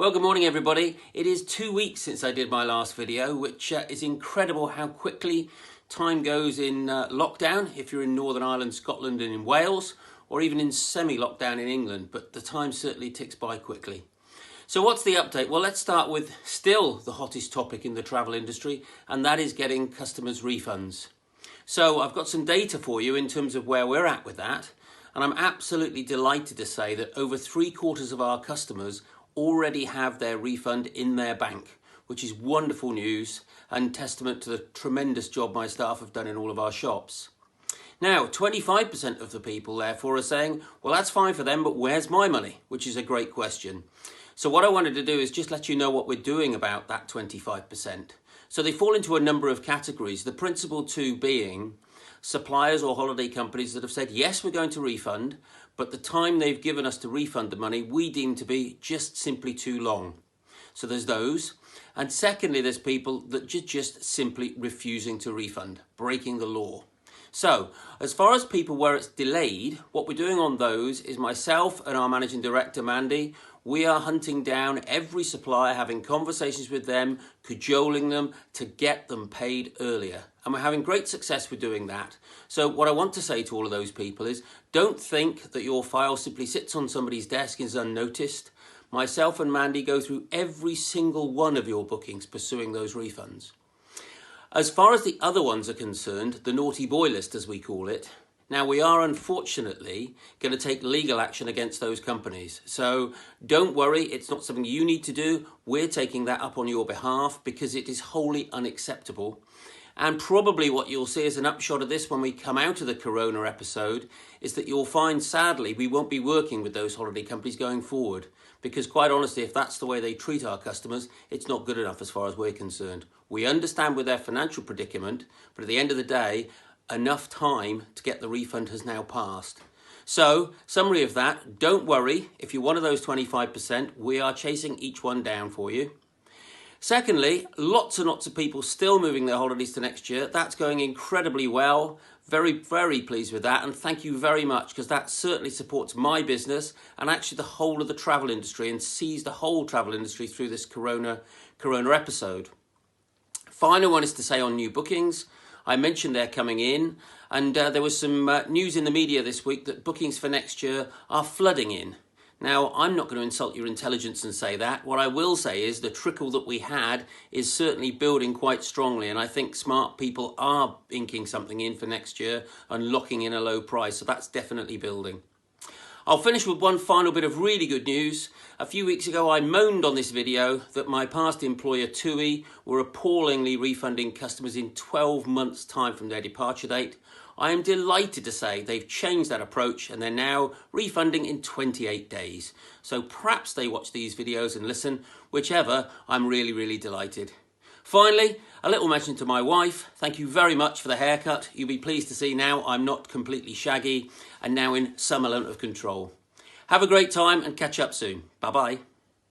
Well, good morning everybody. It is 2 weeks since I did my last video, which is incredible how quickly time goes in lockdown, if you're in Northern Ireland, Scotland and in Wales, or even in semi-lockdown in England, but the time certainly ticks by quickly. So what's the update? Well, let's start with still the hottest topic in the travel industry, and that is getting customers refunds. So I've got some data for you in terms of where we're at with that, and I'm absolutely delighted to say that over 3/4 of our customers already have their refund in their bank, which is wonderful news and testament to the tremendous job my staff have done in all of our shops. Now, 25% of the people therefore are saying, well, that's fine for them, but where's my money? Which is a great question. So what I wanted to do is just let you know what we're doing about that 25%. So they fall into a number of categories, the principal two being suppliers or holiday companies that have said, yes, we're going to refund, but the time they've given us to refund the money, we deem to be just simply too long. So there's those. And secondly, there's people that just simply refusing to refund, breaking the law. So as far as people where it's delayed, what we're doing on those is myself and our managing director, Mandy, we are hunting down every supplier, having conversations with them, cajoling them to get them paid earlier. And we're having great success with doing that. So what I want to say to all of those people is, don't think that your file simply sits on somebody's desk and is unnoticed. Myself and Mandy go through every single one of your bookings, pursuing those refunds. As far as the other ones are concerned, the naughty boy list as we call it, now we are unfortunately going to take legal action against those companies. So don't worry, it's not something you need to do. We're taking that up on your behalf because it is wholly unacceptable. And probably what you'll see as an upshot of this when we come out of the Corona episode is that you'll find, sadly, we won't be working with those holiday companies going forward. Because quite honestly, if that's the way they treat our customers, it's not good enough as far as we're concerned. We understand with their financial predicament, but at the end of the day, enough time to get the refund has now passed. So, summary of that, don't worry. If you're one of those 25%, we are chasing each one down for you. Secondly, lots and lots of people still moving their holidays to next year. That's going incredibly well. Very, very pleased with that. And thank you very much, because that certainly supports my business and actually the whole of the travel industry and sees the whole travel industry through this Corona episode. Final one is to say on new bookings. I mentioned they're coming in, and there was some news in the media this week that bookings for next year are flooding in. Now, I'm not going to insult your intelligence and say that. What I will say is the trickle that we had is certainly building quite strongly, and I think smart people are inking something in for next year and locking in a low price, so that's definitely building. I'll finish with one final bit of really good news. A few weeks ago, I moaned on this video that my past employer, TUI, were appallingly refunding customers in 12 months' time from their departure date. I am delighted to say they've changed that approach and they're now refunding in 28 days. So perhaps they watch these videos and listen. Whichever, I'm really, really delighted. Finally, a little mention to my wife. Thank you very much for the haircut. You'll be pleased to see now I'm not completely shaggy and now in some element of control. Have a great time and catch up soon. Bye-bye.